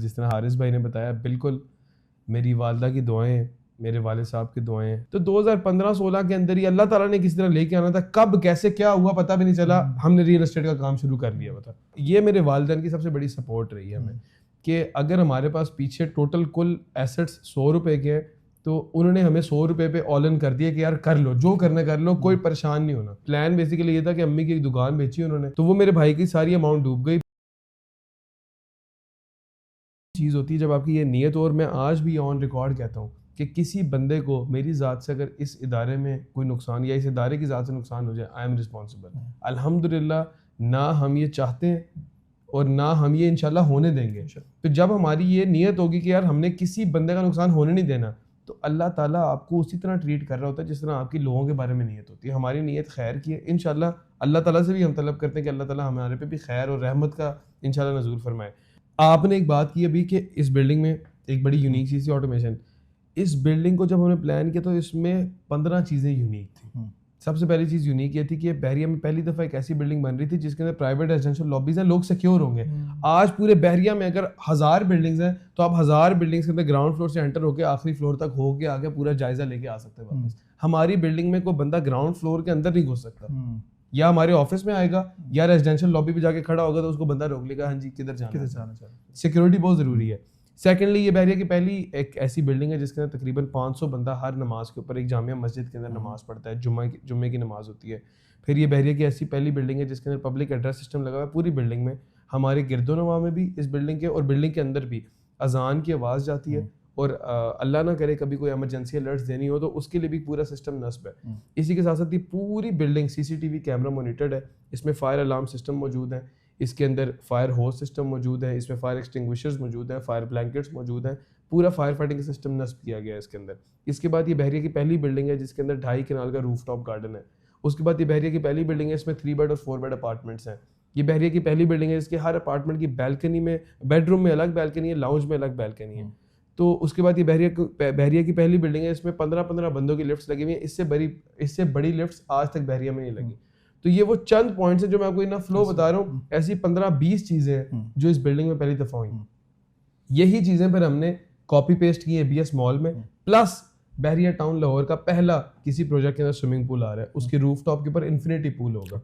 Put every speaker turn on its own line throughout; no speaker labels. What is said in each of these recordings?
جس طرح حارث بھائی نے بتایا بالکل میری والدہ کی دعائیں ہیں, میرے والد صاحب کی دعائیں ہیں. تو 2015-16 کے اندر ہی اللہ تعالیٰ نے کس طرح لے کے آنا تھا, کب کیسے کیا ہوا پتہ بھی نہیں چلا, ہم نے ریئل اسٹیٹ کا کام شروع کر لیا ہوا تھا. یہ میرے والدین کی سب سے بڑی سپورٹ رہی ہے ہمیں کہ اگر ہمارے پاس پیچھے ٹوٹل کل ایسٹس 100 روپے کے ہیں تو انہوں نے ہمیں 100 روپے پہ آل ان کر دیا کہ یار کر لو جو کرنا کر لو, کوئی پریشان نہیں ہونا. پلان بیسیکلی یہ تھا کہ امی کی ایک دکان بیچی انہوں نے, تو وہ میرے بھائی کی ساری اماؤنٹ ڈوب گئی. چیز ہوتی ہے جب آپ کی یہ نیت, اور میں آج بھی آن ریکارڈ کہتا ہوں کہ کسی بندے کو میری ذات سے اگر اس ادارے میں کوئی نقصان یا اس ادارے کی ذات سے نقصان ہو جائے, آئی ایم رسپانسبل. الحمدللہ نہ ہم یہ چاہتے ہیں اور نہ ہم یہ انشاءاللہ ہونے دیں گے. تو جب ہماری یہ نیت ہوگی کہ یار ہم نے کسی بندے کا نقصان ہونے نہیں دینا, تو اللہ تعالیٰ آپ کو اسی طرح ٹریٹ کر رہا ہوتا ہے جس طرح آپ کی لوگوں کے بارے میں نیت ہوتی ہے. ہماری نیت خیر کی ہے, انشاءاللہ اللہ تعالیٰ سے بھی ہم طلب کرتے ہیں کہ اللہ تعالیٰ ہمارے پہ بھی خیر اور رحمت کا انشاءاللہ نزول فرمائے. آپ نے ایک بات کی ابھی کہ اس بلڈنگ میں ایک بڑی یونیک چیز تھی آٹومیشن. اس بلڈنگ کو جب ہم نے پلان کیا تو اس میں 15 چیزیں یونیک تھیں. سب سے پہلی چیز یونیک یہ تھی کہ بحریہ میں پہلی دفعہ ایک ایسی بلڈنگ بن رہی تھی جس کے اندر پرائیویٹ ریزیڈینشیل لابیز ہیں, لوگ سیکیور ہوں گے. آج پورے بحریہ میں اگر 1000 بلڈنگز ہیں تو آپ 1000 بلڈنگز کے اندر گراؤنڈ فلور سے انٹر ہو کے آخری فلور تک ہو کے آگے پورا جائزہ لے کے آ سکتے ہیں واپس. ہماری بلڈنگ میں کوئی بندہ گراؤنڈ فلور کے اندر نہیں گھس سکتا, یا ہمارے آفس میں آئے گا یا ریزیڈینشیل لابی پہ جا کے کھڑا ہوگا تو اس کو بندہ روک لے گا, ہاں جی کدھر جانا ہے. سیکورٹی بہت ضروری ہے. سیکنڈلی یہ بحریہ کی پہلی ایک ایسی بلڈنگ ہے جس کے اندر تقریباً 500 بندہ ہر نماز کے اوپر ایک جامعہ مسجد کے اندر نماز پڑھتا ہے, جمعے کی نماز ہوتی ہے. پھر یہ بحریہ کی ایسی پہلی بلڈنگ ہے جس کے اندر پبلک ایڈریس سسٹم لگا ہوا ہے پوری بلڈنگ میں. ہمارے گرد و نواح میں بھی اس بلڈنگ کے اور بلڈنگ کے اندر بھی اذان کی آواز جاتی ہے, اور اللہ نہ کرے کبھی کوئی ایمرجنسی الرٹس دینی ہو تو اس کے لیے بھی پورا سسٹم نصب ہے. اسی کے ساتھ ساتھ یہ پوری بلڈنگ CCTV کیمرہ مانیٹرڈ ہے. اس میں فائر الارم سسٹم موجود ہیں, اس کے اندر فائر ہوس سسٹم موجود ہے, اس میں فائر ایکسٹنگوشرز موجود ہیں, فائر بلینکٹس موجود ہیں, پورا فائر فائٹنگ کا سسٹم نصب کیا گیا ہے اس کے اندر. اس کے بعد یہ بحریہ کی پہلی بلڈنگ ہے جس کے اندر 2.5 کنال کا روف ٹاپ گارڈن ہے. اس کے بعد یہ بحریہ کی پہلی بلڈنگ ہے, اس میں 3 بیڈ اور 4 بیڈ اپارٹمنٹس ہیں. یہ بحریہ کی پہلی بلڈنگ ہے جس کے ہر اپارٹمنٹ کی بالکنی میں, بیڈ روم میں الگ بالکنی ہے, لاؤنج میں الگ بالکنی ہے. تو اس کے بعد یہ بحریہ کی پہلی بلڈنگ ہے, اس میں 15 بندوں کی لفٹس لگی ہوئی ہیں. اس سے بڑی لفٹس آج تک بحریہ میں نہیں لگی. تو یہ وہ چند پوائنٹس ہیں جو میں آپ کو اتنا فلو بتا رہا ہوں. ایسی 15-20 چیزیں ہیں جو اس بلڈنگ میں پہلی دفعہ ہوئی. یہی چیزیں پھر ہم نے کاپی پیسٹ کی ABS مال میں, پلس بحریہ ٹاؤن لاہور کا پہلا کسی پروجیکٹ کے اندر سوئمنگ پول آ رہا ہے, اس کے روف ٹاپ کے اوپر انفینٹی پول ہوگا,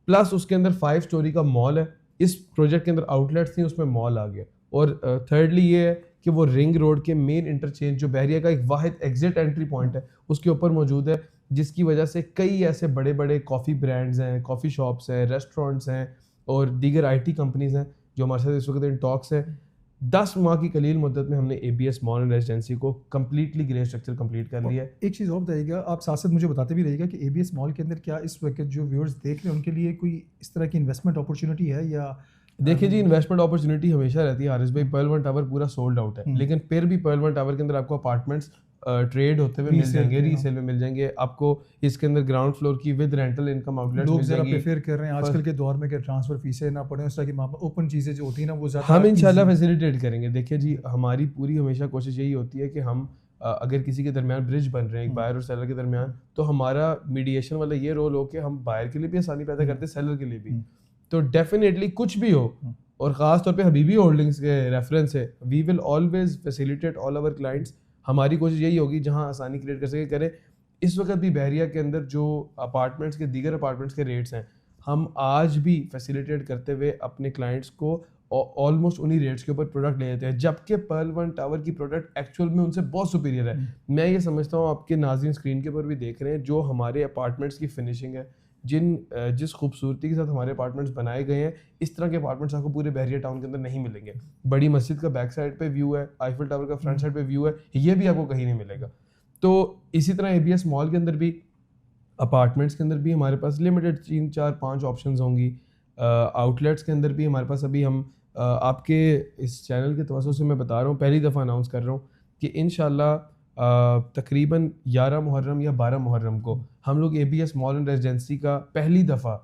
پلس اس کے اندر 5 اسٹوری کا مال ہے. اس پروجیکٹ کے اندر آؤٹ لیٹس تھیں, اس میں مال آ گیا. اور تھرڈلی یہ ہے کہ وہ رنگ روڈ کے مین انٹرچینج جو بحریہ کا ایک واحد ایگزٹ انٹری پوائنٹ ہے اس کے اوپر موجود ہے, جس کی وجہ سے کئی ایسے بڑے بڑے کافی برانڈز ہیں, کافی شاپس ہیں, ریسٹورینٹس ہیں اور دیگر IT کمپنیز ہیں جو ہمارے ساتھ اس وقت ان ٹاکس ہیں. 10 ماہ کی قلیل مدت میں ہم نے ABS مال اینڈ ریزیڈینسی کو کمپلیٹلی گرے اسٹرکچر کمپلیٹ کر لیا ہے.
ایک چیز اور بتائیے گا, آپ ساتھ ساتھ مجھے بتاتے بھی رہیے گا کہ ABS مال کے اندر کیا اس وقت جو ویورز دیکھ رہے ہیں ان کے لیے کوئی اس طرح کی انویسٹمنٹ اپورچونیٹی ہے یا؟
دیکھیں جی, انویسٹمنٹ اپورچونیٹی ہمیشہ رہتی ہے حارث بھائی. پرل ون ٹاور پورا سولڈ آؤٹ ہے, لیکن پھر بھی پرل ون ٹاور کے اندر آپ کو اپارٹمنٹس ٹریڈ ہوتے ہوئے مل جائیں گے, ریسیل میں مل جائیں گے آپ کو. اس کے اندر گراؤنڈ فلور کی with rental income out let's مل جائیں گی.
لوگ پریفر کر رہے ہیں آج کل کے دور میں کہ ٹرانسفر فیسیں نہ پڑیں, اس طرح کی اوپن چیزیں جو ہوتی ہیں نا وہ زیادہ
ہم انشاءاللہ فیسیلیٹیٹ کریں گے. دیکھیے جی, ہماری پوری ہمیشہ کوشش یہی ہوتی ہے کہ ہم اگر کسی کے درمیان برج بن رہے ہیں ایک بائر اور سیلر کے درمیان, تو ہمارا میڈیشن والا یہ رول ہو کہ ہم بائر کے لیے بھی آسانی پیدا کرتے ہیں, سیلر کے لیے بھی. تو ڈیفینیٹلی کچھ بھی ہو, اور خاص طور پہ حبیبی ہولڈنگس کے ریفرنس سے we will always facilitate all our clients. ہماری کوشش یہی ہوگی جہاں آسانی کریٹ کر سکے کریں. اس وقت بھی بحریہ کے اندر جو اپارٹمنٹس کے دیگر اپارٹمنٹس کے ریٹس ہیں ہم آج بھی فیسیلیٹیٹ کرتے ہوئے اپنے کلائنٹس کو آلموسٹ انہی ریٹس کے اوپر پروڈکٹ لے لیتے ہیں, جبکہ پرل ون ٹاور کی پروڈکٹ ایکچوئل میں ان سے بہت سپیریئر ہے. میں یہ سمجھتا ہوں, آپ کے ناظرین اسکرین کے اوپر بھی دیکھ رہے ہیں, جو ہمارے اپارٹمنٹس کی فنشنگ ہے, جس خوبصورتی کے ساتھ ہمارے اپارٹمنٹس بنائے گئے ہیں, اس طرح کے اپارٹمنٹس آپ کو پورے بحریہ ٹاؤن کے اندر نہیں ملیں گے. بڑی مسجد کا بیک سائڈ پہ ویو ہے, آئیفل ٹاور کا فرنٹ سائڈ پہ ویو ہے, یہ بھی آپ کو کہیں نہیں ملے گا. تو اسی طرح ABS مال کے اندر بھی اپارٹمنٹس کے اندر بھی ہمارے پاس لمیٹڈ 3-4-5 آپشنز ہوں گی. آؤٹ لیٹس کے اندر بھی ہمارے پاس ابھی ہم آپ کے اس چینل کے توسط سے میں بتا رہا ہوں, پہلی دفعہ اناؤنس کر رہا ہوں کہ انشاءاللہ تقریباً 11 محرم یا 12 محرم کو ہم لوگ ABS مال اینڈ ریزیڈینسی کا پہلی دفعہ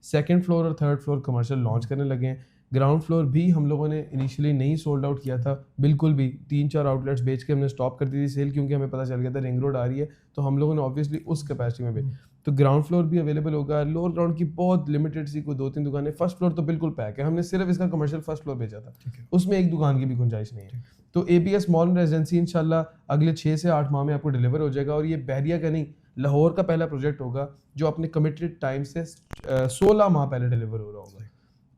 2nd فلور اور 3rd فلور کمرشل لانچ کرنے لگے ہیں. گراؤنڈ فلور بھی ہم لوگوں نے انیشیلی نہیں سولڈ آؤٹ کیا تھا بالکل بھی, 3-4 آؤٹ لیٹس بیچ کے ہم نے اسٹاپ کر دی تھی سیل, کیونکہ ہمیں پتہ چل گیا تھا رنگ روڈ آ رہی ہے, تو ہم لوگوں نے آبویسلی اس کیپیسٹی میں بھی. تو گراؤنڈ فلور بھی اویلیبل ہوگا. لوور گراؤنڈ کی بہت لمیٹڈ سی کوئی 2-3 دکانیں. فرسٹ فلور تو بالکل پیک ہے, ہم نے صرف اس کا کمرشل فرسٹ فلور بھیجا تھا, اس میں ایک دکان کی بھی گنجائش نہیں ہے. تو ABS مال ریزیڈنسی انشاءاللہ اگلے 6 سے 8 ماہ میں آپ کو ڈیلیور ہو جائے گا, اور یہ بحریہ کا نہیں لاہور کا پہلا پروجیکٹ ہوگا جو اپنے کمیٹڈ ٹائم سے 16 ماہ پہلے ڈیلیور ہو رہا ہوگا.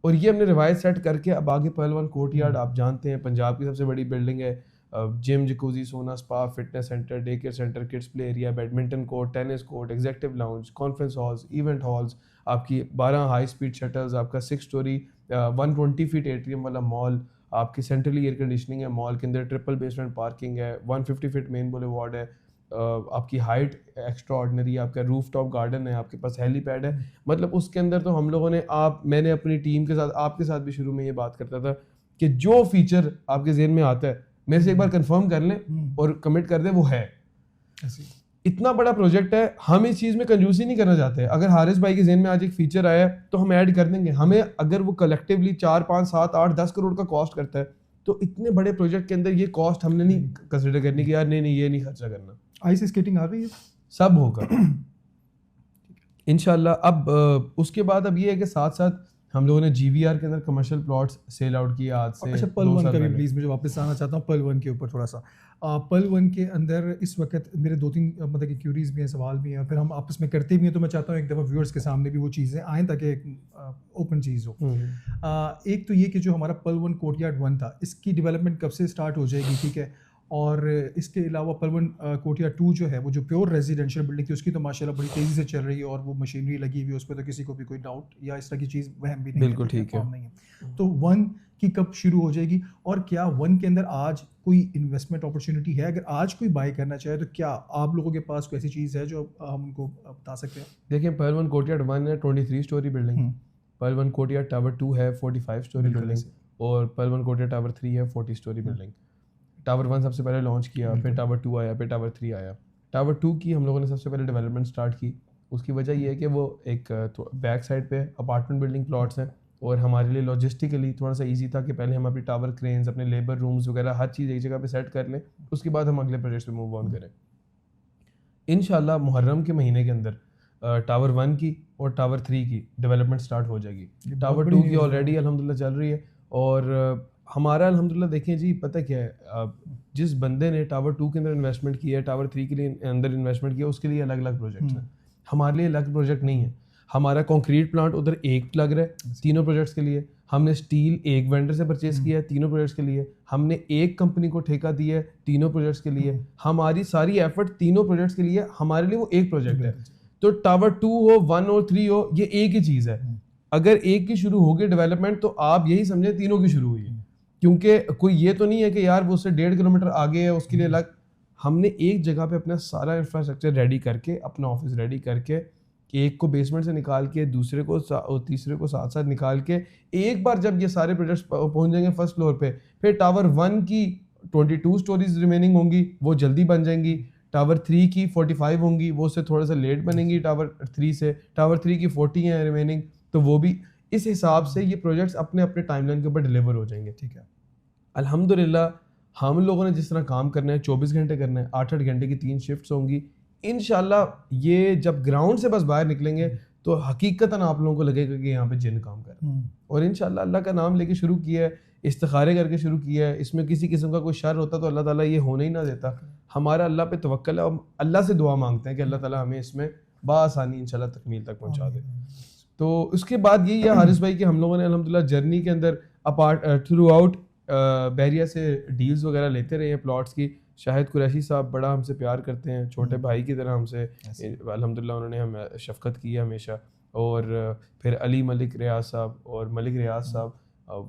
اور یہ ہم نے روایت سیٹ کر کے اب آگے پہلوان کورٹ یارڈ آپ جانتے ہیں پنجاب کی سب سے بڑی بلڈنگ ہے, gym, jacuzzi, sauna, spa, fitness centre, day care centre, kids play area, badminton court, tennis court, executive lounge, conference halls, event halls, آپ کی 12 ہائی اسپیڈ شٹلز, آپ کا 6 اسٹوری 120 فٹ ایٹریم والا مال, آپ کی سینٹرلی ایئر کنڈیشننگ ہے مال کے اندر, triple basement parking ہے, 150 فٹ مین بولیوارڈ ہے, آپ کی ہائٹ ایکسٹرا آرڈنری, آپ کا روف ٹاپ گارڈن ہے, آپ کے پاس ہیلی پیڈ ہے. مطلب اس کے اندر تو ہم لوگوں نے میں نے اپنی ٹیم کے ساتھ, آپ کے ساتھ بھی شروع میں یہ بات کرتا تھا کہ جو فیچر آپ کے ذہن میں آتا ہے میرے سے ایک بار کنفرم کر لیں اور کمٹ کر دیں, وہ ہے. اتنا بڑا پروجیکٹ ہے, ہم اس چیز میں کنجوسی نہیں کرنا چاہتے. اگر حارث بھائی کے ذہن میں آج ایک فیچر آیا ہے تو ہم ایڈ کر دیں گے. ہمیں اگر وہ کلیکٹیولی 4, 5, 7, 8, 10 کروڑ کا کاسٹ کرتا ہے تو اتنے بڑے پروجیکٹ کے اندر یہ کاسٹ ہم نے نہیں کنسیڈر کرنی کہ یار نہیں یہ نہیں خرچہ کرنا.
آئس اسکیٹنگ آ گئی ہے,
سب ہوگا انشاءاللہ. اب اس کے بعد اب یہ ہے کہ ساتھ ساتھ ہم لوگوں نے GVR کے اندر کمرشل پلاٹس سیل آؤٹ کیا آج سے.
اچھا پل ون کا بھی پلیز مجھے واپس آنا چاہتا ہوں, پل ون کے اوپر تھوڑا سا. پل ون کے اندر اس وقت میرے 2-3 مطلب کہ کیوریز بھی ہیں, سوال بھی ہیں, پھر ہم آپس میں کرتے بھی ہیں, تو میں چاہتا ہوں ایک دفعہ ویورز کے سامنے بھی وہ چیزیں آئیں تاکہ ایک اوپن چیز ہو. ایک تو یہ کہ جو ہمارا پل ون کورٹ یارڈ 1 تھا, اس کی ڈیولپمنٹ کب سے اسٹارٹ ہو جائے گی, ٹھیک ہے, اور اس کے علاوہ پل ون کورٹ یارڈ 2 جو ہے وہ جو پیور ریزیڈینشیل بلڈنگ تھی اس کی تو ماشاءاللہ بڑی تیزی سے چل رہی ہے, اور وہ مشینری لگی ہوئی ہے, اس پہ تو کسی کو بھی کوئی ڈاؤٹ یا اس طرح کی چیز وہم بھی نہیں,
بالکل ٹھیک ہے.
تو 1 کی کب شروع ہو جائے گی, اور کیا 1 کے اندر آج کوئی انویسٹمنٹ اپرچونیٹی ہے, اگر آج کوئی بائی کرنا چاہے تو کیا آپ لوگوں کے پاس کوئی ایسی چیز ہے جو ہم ان کو بتا سکتے ہیں؟
دیکھیں پل ون کورٹ یارڈ 1 ہے 23 اسٹوری بلڈنگ, پل ون کورٹ یارڈ ٹاور 2 ہے 45 اسٹوری بلڈنگ, اور پل ون کورٹ یارڈ ٹاور 3 ہے 40 اسٹوری بلڈنگ. ٹاور 1 سب سے پہلے لانچ کیا, پھر ٹاور 2 آیا, پھر ٹاور 3 آیا. ٹاور 2 کی ہم لوگوں نے سب سے پہلے ڈیولپمنٹ اسٹارٹ کی. اس کی وجہ یہ ہے کہ وہ ایک بیک سائڈ پہ اپارٹمنٹ بلڈنگ پلاٹس ہیں, اور ہمارے لیے لاجسٹیکلی تھوڑا سا ایزی تھا کہ پہلے ہم اپنی ٹاور کرینز, اپنے لیبر رومز وغیرہ ہر چیز ایک جگہ پہ سیٹ کر لیں, اس کے بعد ہم اگلے پروجیکٹ پہ موو آن کریں. انشاءاللہ محرم کے مہینے کے اندر ٹاور 1 کی اور ٹاور 3 کی ڈیولپمنٹ اسٹارٹ ہو جائے گی. ٹاور 2 کی آلریڈی الحمدللہ چل رہی ہے, اور ہمارا الحمدللہ دیکھیں جی پتہ کیا ہے, جس بندے نے ٹاور 2 کے اندر انویسٹمنٹ کیا ہے, ٹاور 3 کے لیے اندر انویسٹمنٹ کیا, اس کے لیے الگ الگ پروجیکٹس ہیں. ہمارے لیے الگ پروجیکٹ نہیں ہے. ہمارا کانکریٹ پلانٹ ادھر ایک لگ رہا ہے تینوں پروجیکٹس کے لیے. ہم نے اسٹیل ایک وینڈر سے پرچیز کیا ہے تینوں پروجیکٹس کے لیے. ہم نے ایک کمپنی کو ٹھیکہ دیا ہے تینوں پروجیکٹس کے لیے. ہماری ساری ایفرٹ تینوں پروجیکٹس کے لیے, ہمارے لیے وہ ایک پروجیکٹ ہے. تو ٹاور 2 ہو 1 اور 3 ہو, یہ ایک ہی چیز ہے. اگر ایک کی شروع ہوگی ڈیولپمنٹ تو آپ یہی سمجھیں تینوں کی شروع ہوئی ہے, کیونکہ کوئی یہ تو نہیں ہے کہ یار وہ اس سے 1.5 کلومیٹر آگے ہے اس کے لیے الگ. ہم نے ایک جگہ پہ اپنا سارا انفراسٹرکچر ریڈی کر کے, اپنا آفس ریڈی کر کے, ایک کو بیسمنٹ سے نکال کے, دوسرے کو اور تیسرے کو ساتھ ساتھ نکال کے, ایک بار جب یہ سارے پروجیکٹس پہنچ جائیں گے فرسٹ فلور پہ, پھر ٹاور 1 کی 22 اسٹوریز ریمیننگ ہوں گی, وہ جلدی بن جائیں گی. ٹاور 3 کی 45 ہوں گی, وہ اس سے تھوڑا سا لیٹ بنیں گی ٹاور 3 سے. ٹاور 3 کی 40 ہیں ریمیننگ, تو وہ بھی اس حساب سے یہ پروجیکٹس اپنے اپنے ٹائم لائن کے اوپر ڈیلیور ہو جائیں گے. ٹھیک ہے, الحمدللہ ہم لوگوں نے جس طرح کام کرنا ہے 24 گھنٹے کرنا ہے, 8-8 گھنٹے کی 3 شفٹس ہوں گی. انشاءاللہ یہ جب گراؤنڈ سے بس باہر نکلیں گے تو حقیقتاً آپ لوگوں کو لگے گا کہ یہاں پہ جن کام کر رہا ہے. اور انشاءاللہ اللہ کا نام لے کے شروع کیا ہے, استخارے کر کے شروع کیا ہے. اس میں کسی قسم کا کوئی شر ہوتا تو اللہ تعالیٰ یہ ہونے ہی نہ دیتا. ہمارا اللہ پہ توکل ہے, اور اللہ سے دعا مانگتے ہیں کہ اللہ تعالیٰ ہمیں اس میں بآسانی انشاءاللہ تکمیل تک پہنچا دے. تو اس کے بعد یہی ہے حارث بھائی کہ ہم لوگوں نے الحمدللہ جرنی کے اندر تھرو آؤٹ بحریہ سے ڈیلز وغیرہ لیتے رہے ہیں پلاٹس کی. شاہد قریشی صاحب بڑا ہم سے پیار کرتے ہیں, چھوٹے بھائی کی طرح ہم سے الحمدللہ انہوں نے ہمیں شفقت کی ہے ہمیشہ. اور پھر علی ملک ریاض صاحب اور ملک ریاض صاحب,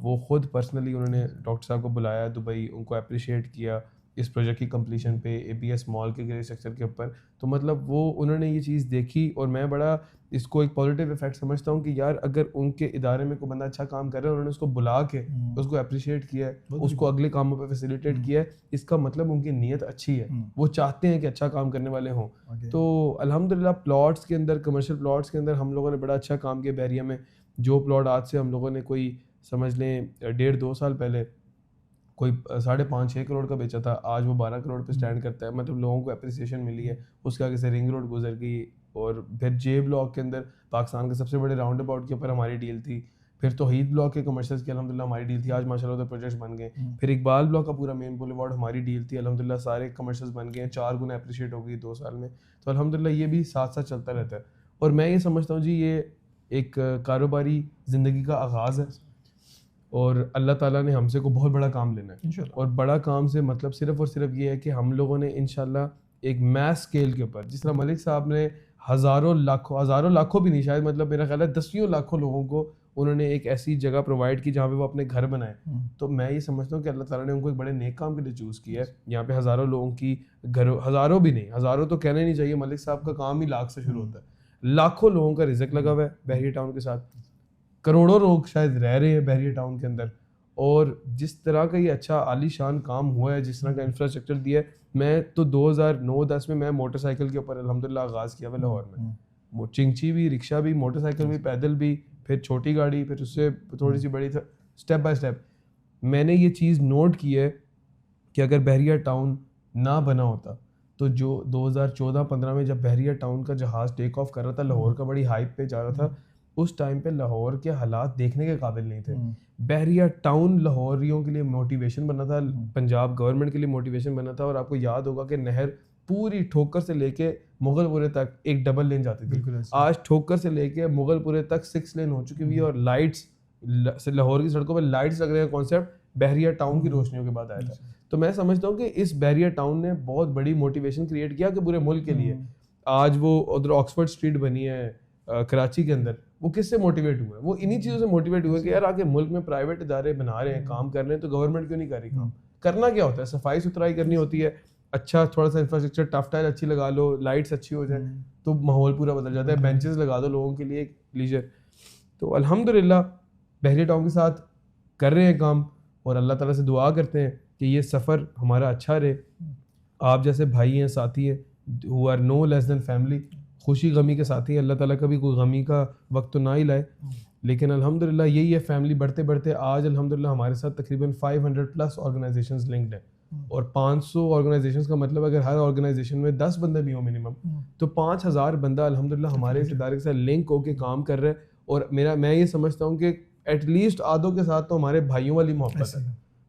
وہ خود پرسنلی انہوں نے ڈاکٹر صاحب کو بلایا دبئی, ان کو اپریشیٹ کیا اس پروجیکٹ کی کمپلیشن پہ, ABS مال کے گرے اسٹرکچر کے اوپر. تو مطلب وہ انہوں نے یہ چیز دیکھی, اور میں بڑا اس کو ایک پازیٹیو افیکٹ سمجھتا ہوں کہ یار اگر ان کے ادارے میں کوئی بندہ اچھا کام کر رہا ہے, انہوں نے اس کو بلا کے اس کو اپریشیٹ کیا ہے, اس کو اگلے کاموں پہ فیسیلیٹیٹ کیا ہے, اس کا مطلب ان کی نیت اچھی ہے, وہ چاہتے ہیں کہ اچھا کام کرنے والے ہوں. تو الحمدللہ پلاٹس کے اندر, کمرشل پلاٹس کے اندر ہم لوگوں نے بڑا اچھا کام کیا بحریہ میں. جو پلاٹ آج سے ہم لوگوں نے کوئی سمجھ لیں 1.5-2 سال پہلے کوئی 5.5-6 کروڑ کا بیچا تھا, آج وہ 12 کروڑ پہ سٹینڈ کرتا ہے. مطلب لوگوں کو اپریسیشن ملی ہے. اس کے آگے سے رنگ روڈ گزر گئی, اور پھر جے بلاک کے اندر پاکستان کے سب سے بڑے راؤنڈ اباؤٹ کے اوپر ہماری ڈیل تھی. پھر توحید بلاک کے کمرشلز کی الحمدللہ ہماری ڈیل تھی, آج ماشاءاللہ ادھر پروجیکٹس بن گئے. پھر اقبال بلاک کا پورا مین بولیوارڈ ہماری ڈیل تھی, الحمدللہ سارے کمرشلز بن گئے, 4 گنا اپریشیٹ ہو گئی 2 سال میں. تو الحمدللہ یہ بھی ساتھ ساتھ چلتا رہتا ہے. اور میں یہ سمجھتا ہوں جی یہ ایک کاروباری زندگی کا آغاز ہے, اور اللہ تعالیٰ نے ہم سے کو بہت بڑا کام لینا ہے. اور بڑا کام سے مطلب صرف اور صرف یہ ہے کہ ہم لوگوں نے انشاءاللہ ایک میس اسکیل کے اوپر, جس طرح ملک صاحب نے ہزاروں لاکھوں بھی نہیں, شاید مطلب میرا خیال ہے 10 لاکھوں لوگوں کو انہوں نے ایک ایسی جگہ پرووائڈ کی جہاں پہ وہ اپنے گھر بنائے. تو میں یہ سمجھتا ہوں کہ اللہ تعالیٰ نے ان کو ایک بڑے نیک کام کے لیے چوز کیا ہے. یہاں پہ ہزاروں لوگوں کی ہزاروں بھی نہیں, ہزاروں تو کہنا ہی نہیں چاہیے, ملک صاحب کا کام ہی لاکھ سے شروع ہوتا ہے. لاکھوں لوگوں کا رزق لگا ہوا ہے بحریہ ٹاؤن کے ساتھ, کروڑوں لوگ شاید رہ رہے ہیں بحریہ ٹاؤن کے اندر. اور جس طرح کا یہ اچھا عالی شان کام ہوا ہے, جس طرح کا انفراسٹرکچر دیا ہے, میں تو 2009-10 میں موٹر سائیکل کے اوپر الحمدللہ آغاز کیا ہوا لاہور میں. چنگچی بھی, رکشہ بھی, موٹر سائیکل بھی, پیدل بھی, پھر چھوٹی گاڑی, پھر اس سے تھوڑی سی بڑی, اسٹیپ بائی اسٹیپ. میں نے یہ چیز نوٹ کی ہے کہ اگر بحریہ ٹاؤن نہ بنا ہوتا تو جو 2014-15 میں جب بحریہ ٹاؤن کا جہاز ٹیک آف کر رہا تھا, لاہور کا بڑی ہائپ پہ جا رہا تھا, اس ٹائم پہ لاہور کے حالات دیکھنے کے قابل نہیں تھے. بحریہ ٹاؤن لاہوریوں کے لیے موٹیویشن بنا تھا, پنجاب گورنمنٹ کے لیے موٹیویشن بنا تھا. اور آپ کو یاد ہوگا کہ نہر پوری ٹھوکر سے لے کے مغل پورے تک ایک ڈبل لین جاتی تھی. آج ٹھوکر سے لے کے مغل پورے تک 6 لین ہو چکی ہوئی ہے, اور لائٹس لاہور کی سڑکوں پہ لائٹس لگ رہے ہیں. کانسیپٹ بحریہ ٹاؤن کی روشنیوں کے بعد آیا تھا. تو میں سمجھتا ہوں کہ اس بحریہ ٹاؤن نے بہت بڑی موٹیویشن کریٹ کیا کہ پورے ملک کے لیے. آج وہ ادھر آکسفورڈ اسٹریٹ بنی ہے کراچی کے اندر, وہ کس سے موٹیویٹ ہوئے ہیں؟ وہ انہی چیزوں سے موٹیویٹ ہوئے کہ یار آگے ملک میں پرائیویٹ ادارے بنا رہے ہیں, کام کر رہے ہیں, تو گورنمنٹ کیوں نہیں کر رہی کام؟ کرنا کیا ہوتا ہے, صفائی ستھرائی کرنی ہوتی ہے, اچھا تھوڑا سا انفراسٹرکچر, ٹف ٹائل اچھی لگا لو, لائٹس اچھی ہو جائیں تو ماحول پورا بدل جاتا ہے, بینچز لگا دو لوگوں کے لیے ایک لیجر. تو الحمدللہ بحریہ ٹاؤن کے ساتھ کر رہے ہیں کام, اور اللہ تعالیٰ سے دعا کرتے ہیں کہ یہ سفر ہمارا اچھا رہے. آپ جیسے بھائی ہیں, ساتھی ہیں, who are no less than family, خوشی غمی کے ساتھی ہیں. اللہ تعالیٰ کبھی کوئی غمی کا وقت تو نہ ہی لائے, لیکن الحمدللہ یہی ہے فیملی بڑھتے بڑھتے آج الحمدللہ ہمارے ساتھ تقریباً 500+ آرگنائزیشنز لنکڈ ہیں. اور 500 آرگنائزیشنز کا مطلب اگر ہر آرگنائزیشن میں 10 بندے بھی ہوں منیمم, تو 5000 بندہ الحمدللہ ہمارے اس ادارے کے ساتھ لنک ہو کے کام کر رہے ہیں. اور میں یہ سمجھتا ہوں کہ ایٹ لیسٹ آدھوں کے ساتھ تو ہمارے بھائیوں والی محبت ہے.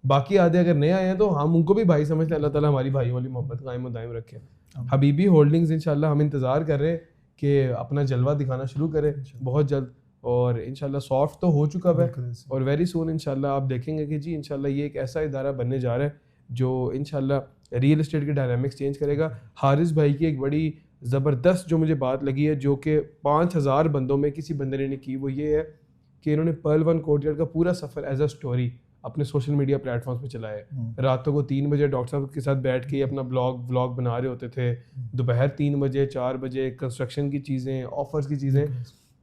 باقی آدھے اگر نئے آئے ہیں تو ہم ان کو بھی بھائی سمجھتے ہیں. اللہ تعالیٰ ہماری بھائیوں والی محبت قائم و دائم رکھے. حبیبی ہولڈنگز انشاءاللہ ہم انتظار کر رہے ہیں کہ اپنا جلوہ دکھانا شروع کرے بہت جلد, اور انشاءاللہ سافٹ تو ہو چکا ہے, اور ویری سون انشاءاللہ آپ دیکھیں گے کہ جی انشاءاللہ یہ ایک ایسا ادارہ بننے جا رہا ہے جو انشاءاللہ ریئل اسٹیٹ کے ڈائنامکس چینج کرے گا. حارث بھائی کی ایک بڑی زبردست جو مجھے بات لگی ہے, جو کہ 5000 بندوں میں کسی بندے نے نہیں کی, وہ یہ ہے کہ انہوں نے پرل ون کورٹ یارڈ کا پورا سفر ایز اے اسٹوری اپنے سوشل میڈیا پلیٹ فارمس پہ چلایا ہے. راتوں کو 3 بجے ڈاکٹر صاحب کے ساتھ بیٹھ کے اپنا ولاگ بنا رہے ہوتے تھے, دوپہر 3 بجے 4 بجے کنسٹرکشن کی چیزیں, آفرز کی چیزیں.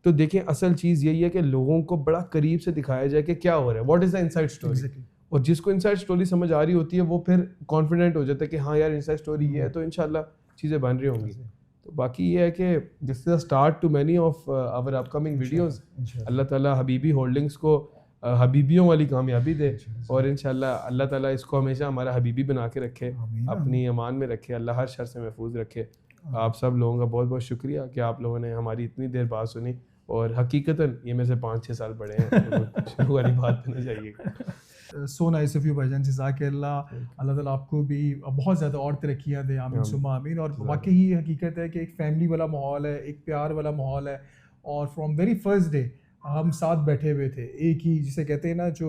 تو دیکھیں اصل چیز یہی ہے کہ لوگوں کو بڑا قریب سے دکھایا جائے کہ کیا ہو رہا ہے, what is the inside story. اور جس کو انسائڈ اسٹوری سمجھ آ رہی ہوتی ہے وہ پھر کانفیڈنٹ ہو جاتا ہے کہ ہاں یار انسائڈ اسٹوری یہ ہے, تو انشاءاللہ چیزیں بن رہی ہوں گی. تو باقی یہ ہے کہ this is a start to many of our upcoming videos. اللہ تعالیٰ حبیبی ہولڈنگس کو حبیبیوں والی کامیابی دے, اور انشاءاللہ اللہ تعالیٰ اس کو ہمیشہ ہمارا حبیبی بنا کے رکھے, اپنی امان میں رکھے, اللہ ہر شر سے محفوظ رکھے. آپ سب لوگوں کا بہت بہت شکریہ کہ آپ لوگوں نے ہماری اتنی دیر بات سنی, اور حقیقتاً یہ میں سے 5-6 سال بڑے ہیں, شروع والی بات پہ نہ جائیے.
سو نائس آف یو بھائی جان, جزاک اللہ. اللہ تعالیٰ آپ کو بھی بہت زیادہ اور ترقیاں دے, آمین ثم آمین. اور واقعی یہ حقیقت ہے کہ ایک فیملی والا ماحول ہے, ایک پیار والا ماحول ہے, اور فرام ویری فرسٹ ڈے ہم ساتھ بیٹھے ہوئے تھے, ایک ہی جسے کہتے ہیں نا, جو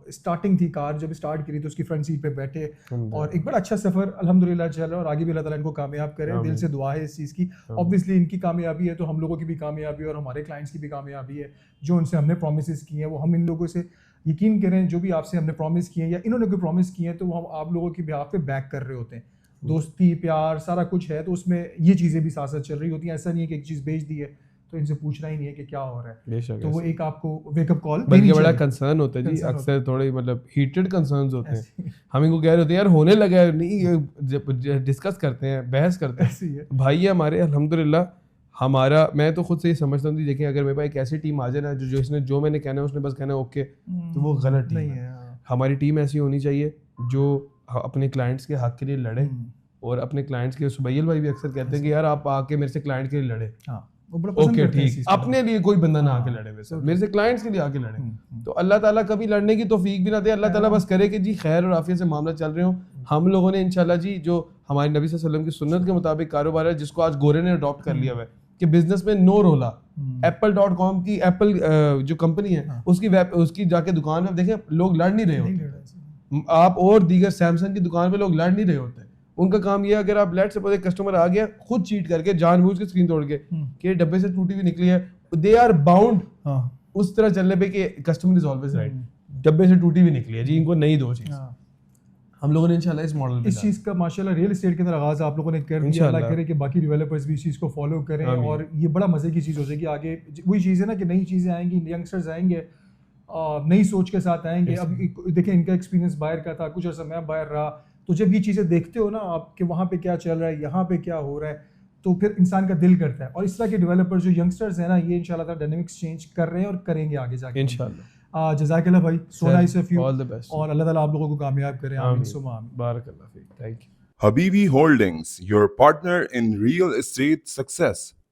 اسٹارٹنگ تھی کار جب اسٹارٹ کری تو اس کی فرنٹ سیٹ پہ بیٹھے, اور ایک بڑا اچھا سفر الحمدللہ چل رہا ہے, اور آگے بھی اللہ تعالیٰ ان کو کامیاب کرے. دل سے دعا ہے اس چیز کی. اوبویسلی ان کی کامیابی ہے تو ہم لوگوں کی بھی کامیابی ہے, اور ہمارے کلائنٹس کی بھی کامیابی ہے. جو ان سے ہم نے پرومسز کیے ہیں وہ ہم ان لوگوں سے یقین کریں, جو بھی آپ سے ہم نے پرومس کیے ہیں یا انہوں نے کوئی پرومس کیے ہیں تو وہ ہم آپ لوگوں کی بہاف پہ بیک کر رہے ہوتے ہیں. دوستی پیار سارا کچھ ہے, تو اس میں یہ چیزیں بھی ساتھ ساتھ چل رہی ہوتی ہیں. ایسا نہیں ہے کہ ایک چیز بیچ دی ہے تو ان سے پوچھنا ہی نہیں ہے کہ کیا ہو رہا ہے. تو وہ ایک آپ کو ویک اپ کال,
بلکہ بڑا کنسرن ہوتا ہے جی, اکثر تھوڑے مطلب ہیٹڈ کنسرنز ہوتے ہیں. ہم ان کو کہہ رہے ہوتے ہیں یار ہونے لگا ہے, نہیں ڈسکس کرتے ہیں, بحث کرتے ہیں. بھائی ہمارے الحمدللہ ہمارا, میں تو خود سے یہ سمجھتا ہوں دیکھیں اگر میرے پاس ایک ایسی ٹیم آ جائے نا جو اس نے جو میں نے کہنا ہے اس نے بس کہنا ہے اوکے, تو وہ غلط ٹیم ہے. ہماری ٹیم ایسی ہونی چاہیے جو اپنے کلائنٹس کے حق کے لیے لڑے, اور اپنے کلائنٹس کے سبیل بھائی بھی اکثر کہتے ہیں کہ یار آپ آ کے میرے سے کلائنٹ کے لیے لڑے.
ہاں وہ بڑا پسند
اوکے
کرتے ہیں
ٹھیک, اپنے لیے کوئی بندہ نہ آ کے لڑے, میرے سے کلائنٹس کے لیے آ کے لڑے. تو اللہ تعالیٰ کبھی لڑنے کی توفیق بھی نہ دے, اللہ تعالیٰ بس کرے کہ جی خیر اور عافیت سے معاملہ چل رہے ہوں. ہم لوگوں نے انشاءاللہ جی جو ہمارے نبی صلی اللہ علیہ وسلم کی سنت کے مطابق کاروبار ہے, جس کو آج گورے نے اڈاپٹ کر لیا ہوا ہے کہ بزنس میں نو رولا. Apple.com کی ایپل جو کمپنی ہے اس کی جا کے دکان میں دیکھیں لوگ لڑ نہیں رہے ہوتے. آپ اور دیگر سیمسنگ کی دکان پہ لوگ لڑ نہیں رہے ہوتے. ان کا کام یہ ہے اگر آپ لیٹ سپوز ایک کسٹمر آ گیا خود چیٹ کر کے جان بوجھ کے اسکرین توڑ کے کہ ڈبے سے ٹوٹی ہوئی نکلی ہے, دے آر باؤنڈ اس طرح چلنے پہ کہ کسٹمر از آلویز رائٹ, ڈبے سے ٹوٹی ہوئی نکلی ہے جی ان کو نہیں دو چیز. ہم لوگوں نے انشاءاللہ اس ماڈل
اس چیز کا ماشاءاللہ ریئل اسٹیٹ کے اندر آغاز آپ لوگوں نے کر دیا. اللہ کرے کہ باقی ڈیولپرز بھی اس چیز کو فالو کریں اور یہ بڑا مزے کی چیز ہو جائے گی آگے. وہی چیز ہے نا کہ نئی چیزیں آئیں گی, ینگسٹرز آئیں گے, نئی سوچ کے ساتھ آئیں گے. اب دیکھیں ان کا ایکسپیرینس باہر کا تھا, کچھ عرصہ میں باہر رہا, تو جب یہ چیزیں دیکھتے ہو نا آپ کہ وہاں پہ کیا چل رہا ہے, یہاں پہ کیا ہو رہا ہے, تو پھر انسان کا دل کرتا ہے. اور اس طرح کے ڈیولپر جو ینگسٹرز ہیں نا یہ انشاءاللہ تعالیٰ ڈائنامکس چینج کر رہے ہیں اور کریں گے آگے جا کے انشاءاللہ. جزاک اللہ بھائی, سو نائس آف یو, اور اللہ تعالیٰ آپ لوگوں کو کامیاب کرے. آمین ثم آمین.
بارک اللہ فیک. Thank you.
Habibi Holdings, your partner in real estate success.